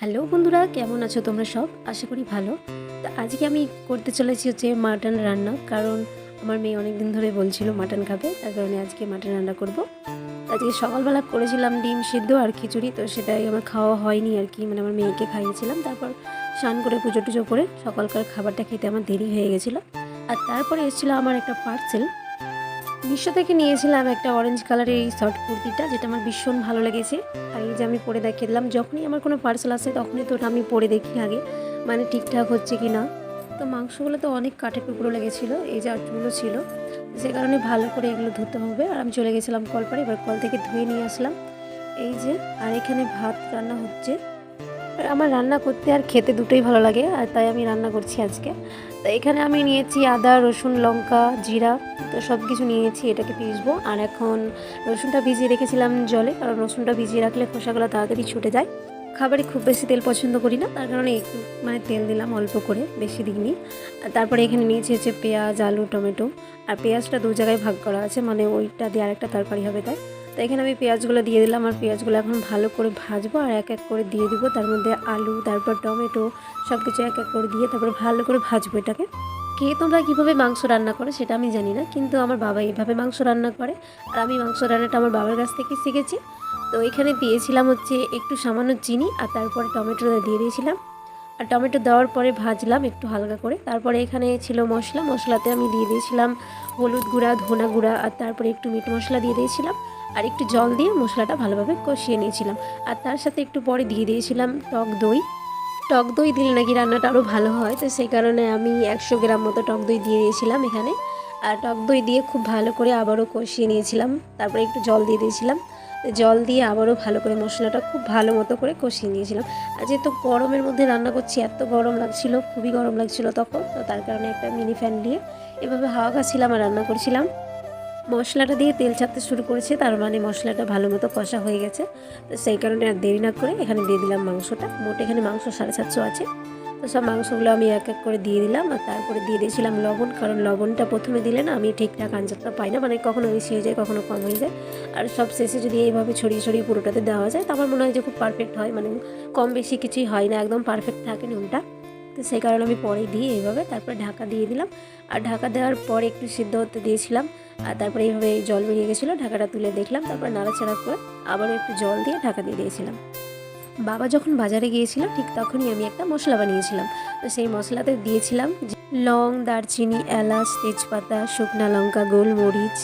Hello বন্ধুরা, কেমন আছো তোমরা সব? আশা করি ভালো। তো আজকে আমি করতে চলেছি হচ্ছে মাটন রান্না, কারণ আমার মেয়ে অনেক দিন ধরে বলছিল মাটন খাবে, তার কারণে আজকে মাটন রান্না করব। আজকে সকালবেলা করেছিলাম ডিম সিদ্ধ আর খিচুড়ি, তো সেটাই আমার খাওয়া হয়নি আর কি, মানে আমার মেয়েকে খাইয়েছিলাম। তারপর স্নান করে পুজো টুজো করে সকালকার খাবারটা খেতে আমার দেরি হয়ে গেছিলো। আর তারপরে এসেছিলো আমার একটা পার্সেল। মিশো থেকে নিয়েছিলাম একটা অরেঞ্জ কালারের এই শর্ট কুর্তিটা, যেটা আমার ভীষণ ভালো লেগেছে। আর এই যে আমি পরে দেখিয়ে দিলাম, যখনই আমার কোনো পার্সেল আসে তখনই তো ওটা আমি পরে দেখি আগে, মানে ঠিকঠাক হচ্ছে কি না। তো মাংসগুলো তো অনেক কাঠে টুকরো লেগেছিলো, এই যে আটগুলো ছিল, সে কারণে ভালো করে এগুলো ধুতে হবে। আর আমি চলে গেছিলাম কলপারে, এবার কল থেকে ধুয়ে নিয়ে আসলাম। এই যে, আর এখানে ভাত রান্না হচ্ছে। আর আমার রান্না করতে আর খেতে দুটোই ভালো লাগে, আর তাই আমি রান্না করছি আজকে। তো এখানে আমি নিয়েছি আদা, রসুন, লঙ্কা, জিরা, তো সব কিছু নিয়েছি, এটাকে পিসবো। আর এখন রসুনটা ভিজিয়ে রেখেছিলাম জলে, কারণ রসুনটা ভিজিয়ে রাখলে খোসাগুলো তাড়াতাড়ি ছুটে যায়। খাবারে খুব বেশি তেল পছন্দ করি না, তার কারণে একটু মানে তেল দিলাম অল্প করে, বেশি দিইনি। আর তারপরে এখানে নিয়েছি হচ্ছে পেঁয়াজ, আলু, টমেটো। আর পেঁয়াজটা দু জায়গায় ভাগ করা আছে, মানে ওইটা দিয়ে আরেকটা তরকারি হবে তাই। তো এখানে আমি পেঁয়াজগুলো দিয়ে দিলাম, আর পেঁয়াজগুলো এখন ভালো করে ভাজবো, আর এক এক করে দিয়ে দিব তার মধ্যে আলু, তারপর টমেটো, সব কিছু এক এক করে দিয়ে তারপর ভালো করে ভাজবো এটাকে। কে তোমরা কীভাবে মাংস রান্না করো সেটা আমি জানি না, কিন্তু আমার বাবা এইভাবে মাংস রান্না করে। আর আমি মাংস রান্নাটা আমার বাবার কাছ থেকে শিখেছি। তো এখানে দিয়েছিলাম হচ্ছে একটু সামান্য চিনি, আর তারপরে টমেটোটা দিয়ে দিয়েছিলাম। আর টমেটো দেওয়ার পরে ভাজলাম একটু হালকা করে। তারপরে এখানে ছিল মশলাতে আমি দিয়ে দিয়েছিলাম হলুদ গুঁড়া, ধনা গুঁড়া, আর তারপরে একটু মিট মশলা দিয়ে দিয়েছিলাম। আর একটু জল দিয়ে মশলাটা ভালোভাবে কষিয়ে নিয়েছিলাম। আর তার সাথে একটু পরে দিয়ে দিয়েছিলাম টক দই। টক দই দিলে নাকি রান্নাটা আরও ভালো হয়, তো সেই কারণে আমি 100 গ্রাম মতো টক দই দিয়ে দিয়েছিলাম এখানে। আর টক দই দিয়ে খুব ভালো করে আবারও কষিয়ে নিয়েছিলাম। তারপরে একটু জল দিয়ে দিয়েছিলাম। জল দিয়ে আবারও ভালো করে মশলাটা খুব ভালো মতো করে কষিয়ে নিয়েছিলাম। আর যেহেতু গরমের মধ্যে রান্না করছি, এত গরম লাগছিল, খুবই গরম লাগছিল তখন, তো তার কারণে একটা মিনি ফ্যান দিয়ে এভাবে হাওয়া খাচ্ছিলাম আর রান্না করছিলাম। মশলাটা দিয়ে তেল ছাড়তে শুরু করেছে, তার মানে মশলাটা ভালো মতো কষা হয়ে গেছে। তো সেই কারণে আর দেরি না করে এখানে দিয়ে দিলাম মাংসটা। মোট এখানে মাংস 750 আছে। তো সব মাংসগুলো আমি এক এক করে দিয়ে দিলাম, আর তারপরে দিয়ে দিয়েছিলাম লবণ, কারণ লবণটা প্রথমে দিলে না আমি ঠিকঠাক আঞ্জাতটা পাই না, মানে কখনো বেশি হয়ে যায়, কখনো কম হয়ে যায়। আর সব শেষে যদি এইভাবে ছড়িয়ে ছড়িয়ে পুরোটাতে দেওয়া যায়, তো আমার মনে হয় যে খুব পারফেক্ট হয়, মানে কম বেশি কিছুই হয় না, একদম পারফেক্ট থাকে নুনটা। তো সেই কারণে আমি পরে দিয়ে এইভাবে তারপরে ঢাকা দিয়ে দিলাম। আর ঢাকা দেওয়ার পরে একটু সিদ্ধ হতে দিয়েছিলাম। আর তারপরে এইভাবে জল বেরিয়ে গেছিলো, ঢাকাটা তুলে দেখলাম, তারপর নাড়াচাড়া করে আবার একটু জল দিয়ে ঢাকা দিয়ে দিয়েছিলাম। বাবা যখন বাজারে গিয়েছিল ঠিক তখনই আমি একটা মশলা বানিয়েছিলাম। তো সেই মশলাতে দিয়েছিলাম লং, দারচিনি, এলাচ, তেজপাতা, শুকনা লঙ্কা, গোলমরিচ,